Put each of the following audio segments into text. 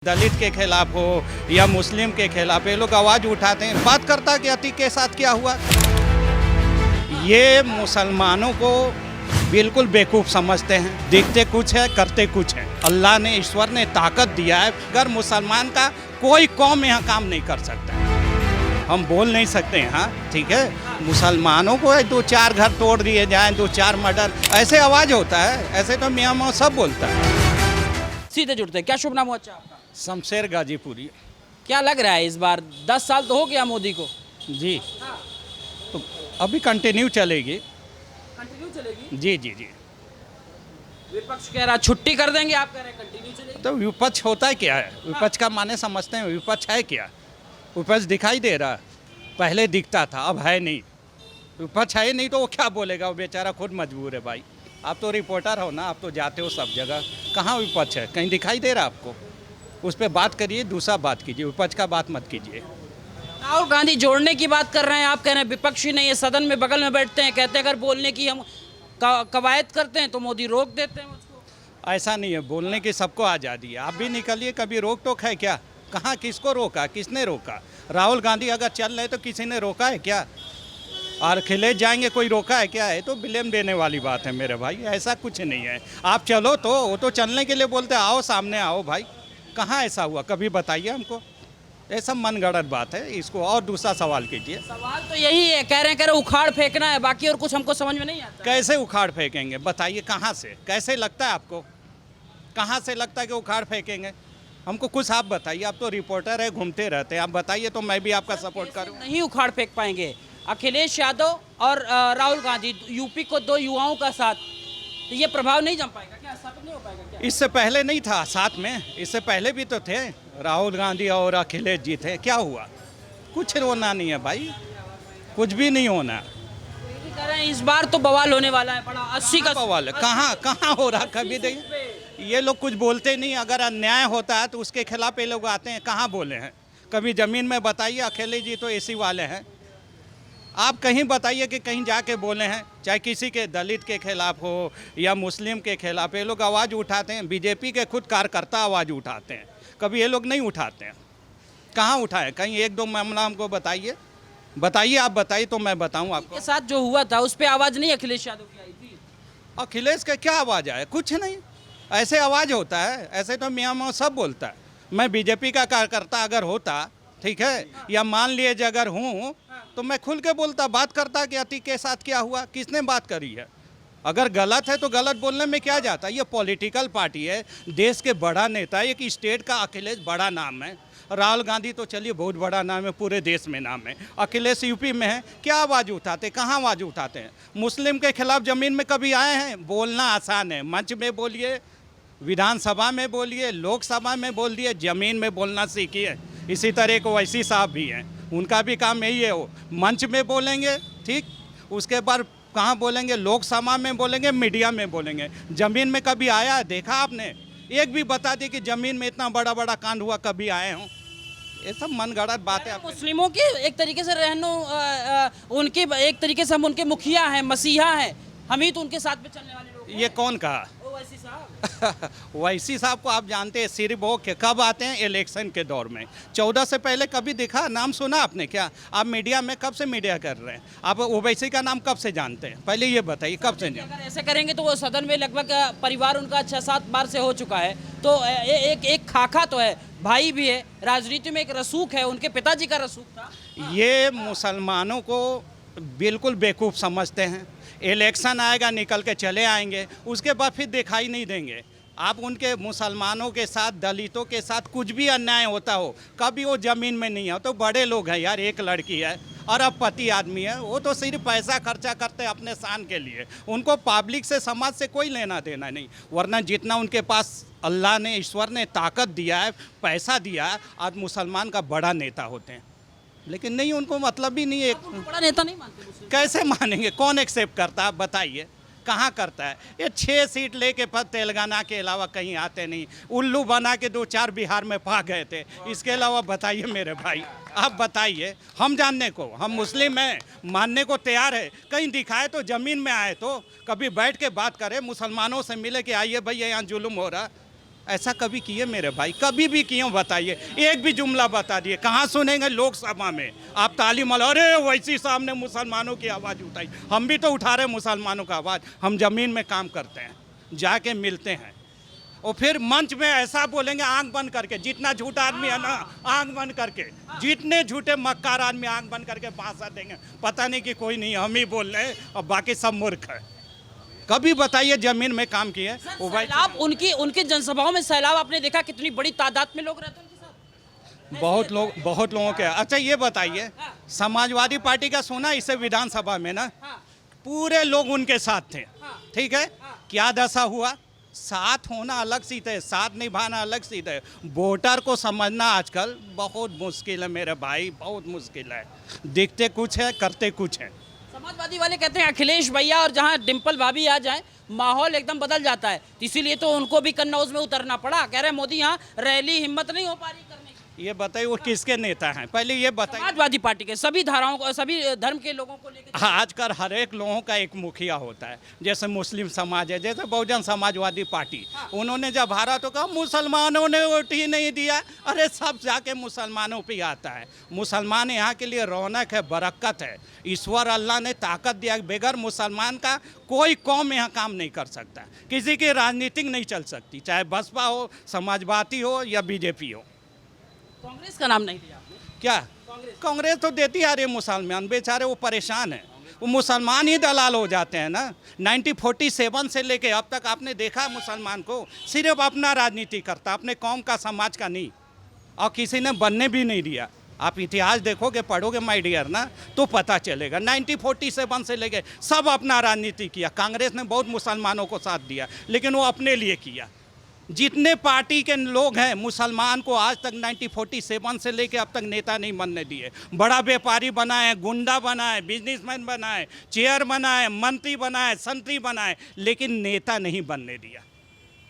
दलित के खिलाफ हो या मुस्लिम के खिलाफ ये लोग आवाज़ उठाते हैं। बात करता कि अतीक के साथ क्या हुआ। ये मुसलमानों को बिल्कुल बेवकूफ़ समझते हैं। दिखते कुछ है, करते कुछ है। अल्लाह ने, ईश्वर ने ताकत दिया है। अगर मुसलमान का कोई कौम यहाँ काम नहीं कर सकता। हम बोल नहीं सकते यहाँ, ठीक है। मुसलमानों को दो चार घर तोड़ दिए जाएं, दो चार मर्डर, ऐसे आवाज़ होता है। ऐसे तो मियाँ मौत सब बोलता है। सीधे जुड़ते हैं। क्या शुभ नाम हो अच्छा आपका? शमशेर गाजीपुरी। क्या लग रहा है इस बार 10 साल तो हो गया मोदी को? जी, तो अभी कंटिन्यू चलेगी। कंटिन्यू चलेगी? जी जी जी। विपक्ष कह रहा छुट्टी कर देंगे, आप कह रहे हैं कंटिन्यू चलेगी। तो विपक्ष होता है क्या है? विपक्ष का माने समझते हैं। विपक्ष है क्या? विपक्ष दिखाई दे रहा है। पहले दिखता था, अब है नहीं। विपक्ष है नहीं तो वो क्या बोलेगा? वो बेचारा खुद मजबूर है भाई। आप तो रिपोर्टर हो ना, आप तो जाते हो सब जगह। कहाँ विपक्ष है? कहीं दिखाई दे रहा आपको? उस पर बात करिए, दूसरा बात कीजिए, विपक्ष का बात मत कीजिए। राहुल गांधी जोड़ने की बात कर रहे हैं, आप कह रहे हैं विपक्षी नहीं है, सदन में बगल में बैठते हैं, कहते हैं अगर बोलने की हम कवायद करते हैं तो मोदी रोक देते हैं मुझको। ऐसा नहीं है, बोलने की सबको आज़ादी है। आप भी निकलिए, कभी रोक टोक है क्या? कहाँ किसको रोका? किसने रोका? राहुल गांधी अगर चल रहे तो किसी ने रोका है क्या? और अखिलेश जाएंगे, कोई रोका है क्या? है तो ब्लेम देने वाली बात है मेरे भाई। ऐसा कुछ नहीं है। आप चलो तो वो तो चलने के लिए बोलते, आओ सामने आओ भाई। कहाँ ऐसा हुआ? कभी बताइए हमको। ये सब मनगढ़ंत बात है। इसको और दूसरा सवाल कीजिए। सवाल तो यही है, कह रहे हैं उखाड़ फेंकना है, बाकी और कुछ हमको समझ में नहीं आता। कैसे उखाड़ फेंकेंगे? बताइए कहाँ से, कैसे लगता है आपको? कहाँ से लगता है कि उखाड़ फेंकेंगे? हमको कुछ आप बताइए। आप तो रिपोर्टर है, घूमते रहते हैं। आप बताइए तो मैं भी आपका सपोर्ट करूँ। नहीं उखाड़ फेंक पाएंगे। अखिलेश यादव और राहुल गांधी, यूपी को दो युवाओं का साथ, तो ये प्रभाव नहीं जम पाएगा क्या? स्थापित नहीं हो पाएगा क्या? इससे पहले नहीं था साथ में? इससे पहले भी तो थे राहुल गांधी और अखिलेश जी थे। क्या हुआ? कुछ होना नहीं है भाई, कुछ भी नहीं होना। यही कह रहे हैं इस बार तो बवाल होने वाला है बड़ा। 80 का बवाल है? कहाँ कहाँ हो रहा? कभी देखिए, ये लोग कुछ बोलते नहीं। अगर अन्याय होता है तो उसके खिलाफ ये लोग आते हैं। कहाँ बोले हैं कभी? जमीन में बताइए। अखिलेश जी तो एसी वाले हैं। आप कहीं बताइए कि कहीं जाके बोले हैं, चाहे किसी के दलित के खिलाफ हो या मुस्लिम के खिलाफ। ये लोग आवाज़ उठाते हैं। बीजेपी के खुद कार्यकर्ता आवाज़ उठाते हैं, कभी ये लोग नहीं उठाते हैं। कहाँ उठाए? कहीं एक दो मामला हमको बताइए। बताइए, आप बताइए तो मैं बताऊं आपको। के साथ जो हुआ था उस पर आवाज़ नहीं अखिलेश यादव की आई थी? अखिलेश का क्या आवाज़ आया? कुछ नहीं। ऐसे आवाज़ होता है? ऐसे तो मियाँ मौत सब बोलता है। मैं बीजेपी का कार्यकर्ता अगर होता, ठीक है, या मान लीजिए अगर हूँ, तो मैं खुल के बोलता, बात करता कि अतीक के साथ क्या हुआ, किसने बात करी है। अगर गलत है तो गलत बोलने में क्या जाता है? ये पॉलिटिकल पार्टी है, देश के बड़ा नेता है। एक स्टेट का अखिलेश बड़ा नाम है। राहुल गांधी तो चलिए बहुत बड़ा नाम है, पूरे देश में नाम है। अखिलेश यूपी में है, क्या आवाज़ उठाते? कहाँ आवाज़ उठाते हैं? मुस्लिम के खिलाफ ज़मीन में कभी आए हैं? बोलना आसान है, मंच में बोलिए, विधानसभा में बोलिए, लोकसभा में बोल दिए, ज़मीन में बोलना सीखिए। इसी तरह को ओवैसी साहब भी हैं, उनका भी काम यही है। वो मंच में बोलेंगे, ठीक, उसके बाद कहाँ बोलेंगे? लोकसभा में बोलेंगे, मीडिया में बोलेंगे। ज़मीन में कभी आया है? देखा आपने? एक भी बता दी कि ज़मीन में इतना बड़ा बड़ा कांड हुआ, कभी आए हों? ये सब मनगढ़ंत बातें। मुस्लिमों की एक तरीके से उनकी एक तरीके से हम उनके मुखिया हैं, मसीहा हैं, हम ही तो उनके साथ में चलने वाले लोग हैं। ये कौन कहा? ओवैसी साहब। ओवैसी साहब को आप जानते हैं, सिर्फ वो कब आते हैं? इलेक्शन के दौर में। 14 से पहले कभी दिखा? नाम सुना आपने क्या? आप मीडिया में कब से मीडिया कर रहे हैं? आप ओवैसी का नाम कब से जानते हैं? पहले ये बताइए, कब से जानते हैं? अगर ऐसे करेंगे तो वो सदन में लगभग परिवार उनका 6-7 बार से हो चुका है, तो एक खाका तो है, भाई भी है, राजनीति में एक रसूख है, उनके पिताजी का रसूख था। ये मुसलमानों को बिल्कुल बेवकूफ़ समझते हैं। इलेक्शन आएगा, निकल के चले आएंगे, उसके बाद फिर दिखाई नहीं देंगे। आप उनके मुसलमानों के साथ, दलितों के साथ कुछ भी अन्याय होता हो, कभी वो ज़मीन में नहीं हो। तो बड़े लोग हैं यार, एक लड़की है और अब पति आदमी है, वो तो सिर्फ पैसा खर्चा करते हैं अपने शान के लिए। उनको पब्लिक से, समाज से कोई लेना देना नहीं। वरना जितना उनके पास अल्लाह ने, ईश्वर ने ताकत दिया है, पैसा दिया है, आज मुसलमान का बड़ा नेता होते हैं। लेकिन नहीं, उनको मतलब भी नहीं है। बड़ा नेता नहीं मानते मुस्लिम? कैसे मानेंगे? कौन एक्सेप्ट करता है? बताइए, कहाँ करता है? ये 6 सीट लेके पर तेलंगाना के अलावा कहीं आते नहीं। उल्लू बना के 2-4 बिहार में पा गए थे। इसके अलावा बताइए मेरे भाई, आप बताइए। हम जानने को, हम मुस्लिम हैं, मानने को तैयार है। कहीं दिखाए तो, ज़मीन में आए तो, कभी बैठ के बात करें, मुसलमानों से मिले कि आइए भैया यहाँ जुल्म हो रहा। ऐसा कभी किए मेरे भाई? कभी भी किए हो बताइए, एक भी जुमला बता दिए। कहाँ सुनेंगे लोकसभा में आप ताली मारो, अरे वैसी सामने मुसलमानों की आवाज़ उठाई। हम भी तो उठा रहे हैं मुसलमानों का आवाज़, हम ज़मीन में काम करते हैं, जाके मिलते हैं, और फिर मंच में ऐसा बोलेंगे आंख बंद करके। जितना झूठा आदमी है ना, आंख बंद करके, जितने झूठे मक्कार आदमी आंख बंद करके भाषण देंगे, पता नहीं कि कोई नहीं, हम ही बोल रहे हैं और बाकी सब मूर्ख है। कभी बताइए जमीन में काम किए? सैलाब उनकी जनसभाओं में सैलाब आपने देखा, कितनी बड़ी तादाद में लोग रहते हैं उनके साथ? बहुत लोगों के। अच्छा ये बताइए, समाजवादी पार्टी का सुना इसे विधानसभा में ना, पूरे लोग उनके साथ थे, ठीक है। क्या दशा हुआ? साथ होना अलग चीज है, साथ निभाना अलग चीज है। वोटर को समझना आजकल बहुत मुश्किल है मेरे भाई, बहुत मुश्किल है। दिखते कुछ है, करते कुछ है। समाजवादी वाले कहते हैं अखिलेश भैया और जहां डिम्पल भाभी आ जाएं माहौल एकदम बदल जाता है, इसीलिए तो उनको भी कन्नौज में उतरना पड़ा। कह रहे मोदी यहाँ रैली हिम्मत नहीं हो पा रही करने की। ये बताइए वो किसके नेता हैं? पहले ये बताइए। समाजवादी पार्टी के सभी धाराओं को, सभी धर्म के लोगों को लेकर। आजकल हर एक लोगों का एक मुखिया होता है। जैसे मुस्लिम समाज है, जैसे बहुजन समाजवादी पार्टी, उन्होंने जब हारा तो कहा मुसलमानों ने वोट ही नहीं दिया। अरे सब जाके मुसलमानों पे आता है। मुसलमान यहाँ के लिए रौनक है, बरकत है। ईश्वर अल्लाह ने ताकत दिया, बगैर मुसलमान का कोई कौम यहाँ काम नहीं कर सकता। किसी की राजनीतिक नहीं चल सकती, चाहे बसपा हो, समाजवादी हो या बीजेपी हो। कांग्रेस का नाम नहीं दिया आपने? क्या कांग्रेस तो देती आ रही है। मुसलमान बेचारे वो परेशान हैं, वो मुसलमान ही दलाल हो जाते हैं ना। 1947 से लेके अब तक आपने देखा मुसलमान को सिर्फ अपना राजनीति करता, अपने कौम का, समाज का नहीं, और किसी ने बनने भी नहीं दिया। आप इतिहास देखोगे, पढ़ोगे माय डियर ना, तो पता चलेगा। 1947 से लेके सब अपना राजनीति किया। कांग्रेस ने बहुत मुसलमानों को साथ दिया, लेकिन वो अपने लिए किया। जितने पार्टी के लोग हैं मुसलमान को आज तक 1947 से लेके अब तक नेता नहीं बनने दिए। बड़ा व्यापारी बनाए, गुंडा बनाए, बिजनेसमैन बनाए, चेयर बनाए, मंत्री बनाए, संतरी बनाए, लेकिन नेता नहीं बनने दिया।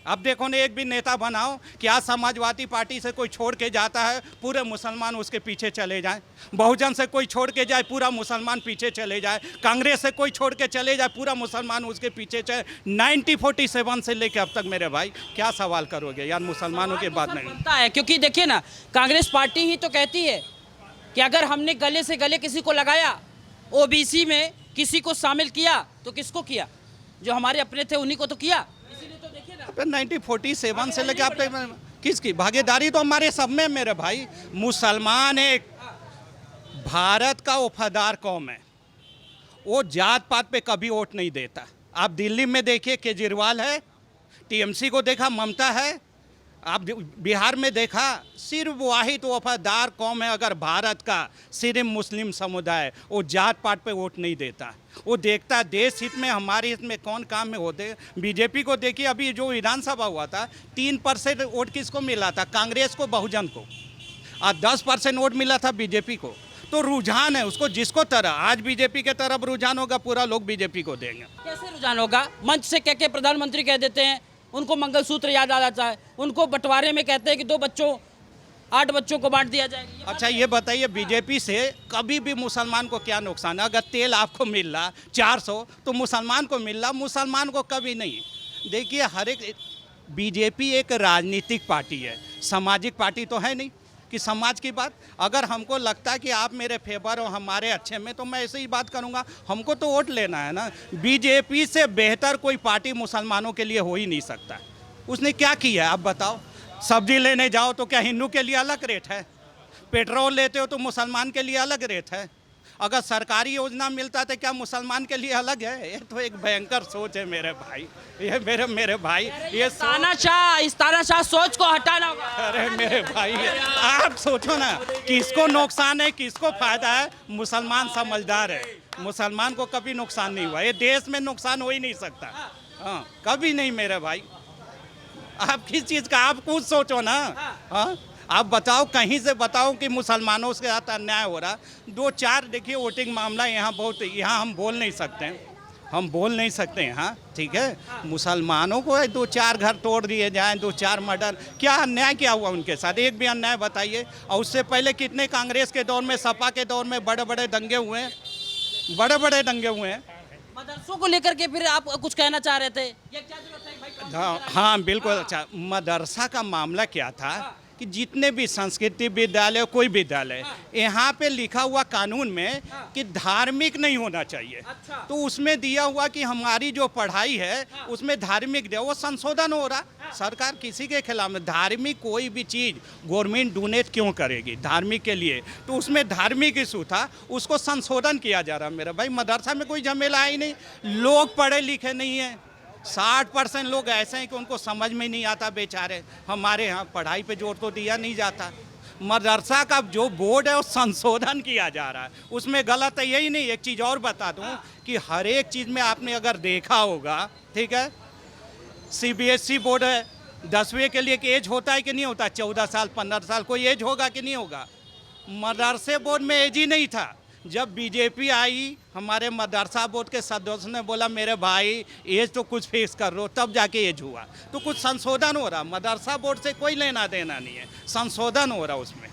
अब देखो ना, एक भी नेता बनाओ, क्या समाजवादी पार्टी से कोई छोड़ के जाता है पूरे मुसलमान उसके पीछे चले जाएं? बहुजन से कोई छोड़ के जाए पूरा मुसलमान पीछे चले जाए? कांग्रेस से कोई छोड़ के चले जाए पूरा मुसलमान उसके पीछे चले? 1947 से लेकर अब तक मेरे भाई क्या सवाल करोगे यार, मुसलमानों की बात नहीं बनता है। क्योंकि देखिए ना, कांग्रेस पार्टी ही तो कहती है कि अगर हमने गले से गले किसी को लगाया, ओबीसी में किसी को शामिल किया, तो किसको किया? जो हमारे अपने थे उन्हीं को तो किया। 1947 से लेके आप तक किसकी भागीदारी? तो हमारे सब में मेरे भाई। मुसलमान एक भारत का वफादार कौम है, वो जात पात पे कभी वोट नहीं देता। आप दिल्ली में देखिए केजरीवाल है, टीएमसी को देखा ममता है, आप बिहार में देखा, सिर्फ वाहिद वफादार कौम है अगर भारत का, सिर्फ मुस्लिम समुदाय। वो जात पात पे वोट नहीं देता, वो देखता देश हित में, हमारे हित में कौन काम में होते। बीजेपी को देखिए, अभी जो विधानसभा हुआ था 3% वोट किसको मिला था? कांग्रेस को, बहुजन को, और 10% वोट मिला था बीजेपी को। तो रुझान है उसको जिसको तरह, आज बीजेपी के तरफ रुझान होगा, पूरा लोग बीजेपी को देंगे। कैसे रुझान होगा? मंच से कह के प्रधानमंत्री कह देते हैं, उनको मंगलसूत्र याद आ जाता है, उनको बंटवारे में कहते हैं कि 8 बच्चों को बांट दिया जाएगा। अच्छा ये बताइए, बीजेपी से कभी भी मुसलमान को क्या नुकसान है? अगर तेल आपको मिल रहा 400 तो मुसलमान को मिल रहा, मुसलमान को कभी नहीं। देखिए हर एक, बीजेपी एक राजनीतिक पार्टी है, सामाजिक पार्टी तो है नहीं कि समाज की बात। अगर हमको लगता है कि आप मेरे फेवर हो, हमारे अच्छे में, तो मैं ऐसे ही बात करूंगा। हमको तो वोट लेना है ना। बीजेपी से बेहतर कोई पार्टी मुसलमानों के लिए हो ही नहीं सकता। उसने क्या किया है आप बताओ? सब्जी लेने जाओ तो क्या हिंदू के लिए अलग रेट है? पेट्रोल लेते हो तो मुसलमान के लिए अलग रेट है? अगर सरकारी योजना मिलता तो क्या मुसलमान के लिए अलग है? ये तो एक भयंकर सोच है मेरे भाई, ये मेरे भाई, ये इस तानाशाह सोच को हटाना होगा। अरे मेरे भाई, आप सोचो ना, किसको नुकसान है, किसको फायदा है? मुसलमान समझदार है, मुसलमान को कभी नुकसान नहीं हुआ। ये देश में नुकसान हो ही नहीं सकता, हाँ कभी नहीं मेरे भाई। आप किस चीज़ का, आप कुछ सोचो ना। हाँ आप बताओ, कहीं से बताओ कि मुसलमानों के साथ अन्याय हो रहा। 2-4 देखिए वोटिंग मामला यहाँ बहुत, यहाँ हम बोल नहीं सकते हैं, हम बोल नहीं सकते हैं, हाँ ठीक है। मुसलमानों को 2-4 घर तोड़ दिए जाएं, 2-4 मर्डर, क्या अन्याय क्या हुआ उनके साथ? एक भी अन्याय बताइए। और उससे पहले कितने कांग्रेस के दौर में, सपा के दौर में बड़े बड़े दंगे हुए हैं, बड़े बड़े दंगे हुए हैं। मदरसों को लेकर के फिर आप कुछ कहना चाह रहे थे? ये क्या जरूरत है भाई? हाँ बिल्कुल। अच्छा, मदरसा का मामला क्या था कि जितने भी संस्कृति विद्यालय, कोई विद्यालय, यहाँ पे लिखा हुआ कानून में कि धार्मिक नहीं होना चाहिए। अच्छा। तो उसमें दिया हुआ कि हमारी जो पढ़ाई है उसमें धार्मिक दे, वो संशोधन हो रहा। सरकार किसी के खिलाफ में, धार्मिक कोई भी चीज़ गवर्नमेंट डोनेट क्यों करेगी धार्मिक के लिए? तो उसमें धार्मिक इशू था, उसको संशोधन किया जा रहा। मेरा भाई, मदरसा में कोई झमेला ही नहीं, लोग पढ़े लिखे नहीं हैं। 60% लोग ऐसे हैं कि उनको समझ में नहीं आता बेचारे। हमारे यहाँ पढ़ाई पे जोर तो दिया नहीं जाता। मदरसा का जो बोर्ड है वो संशोधन किया जा रहा है, उसमें गलत है यही नहीं। एक चीज़ और बता दूं कि हर एक चीज़ में आपने अगर देखा होगा, ठीक है, CBSE बोर्ड है, 10वीं के लिए एक एज होता है कि नहीं होता? 14 साल 15 साल कोई एज होगा कि नहीं होगा? मदरसे बोर्ड में एज ही नहीं था। जब बीजेपी आई, हमारे मदरसा बोर्ड के सदस्य ने बोला मेरे भाई एज तो कुछ फिक्स कर लो, तब जाके एज हुआ। तो कुछ संशोधन हो रहा, मदरसा बोर्ड से कोई लेना देना नहीं है, संशोधन हो रहा उसमें।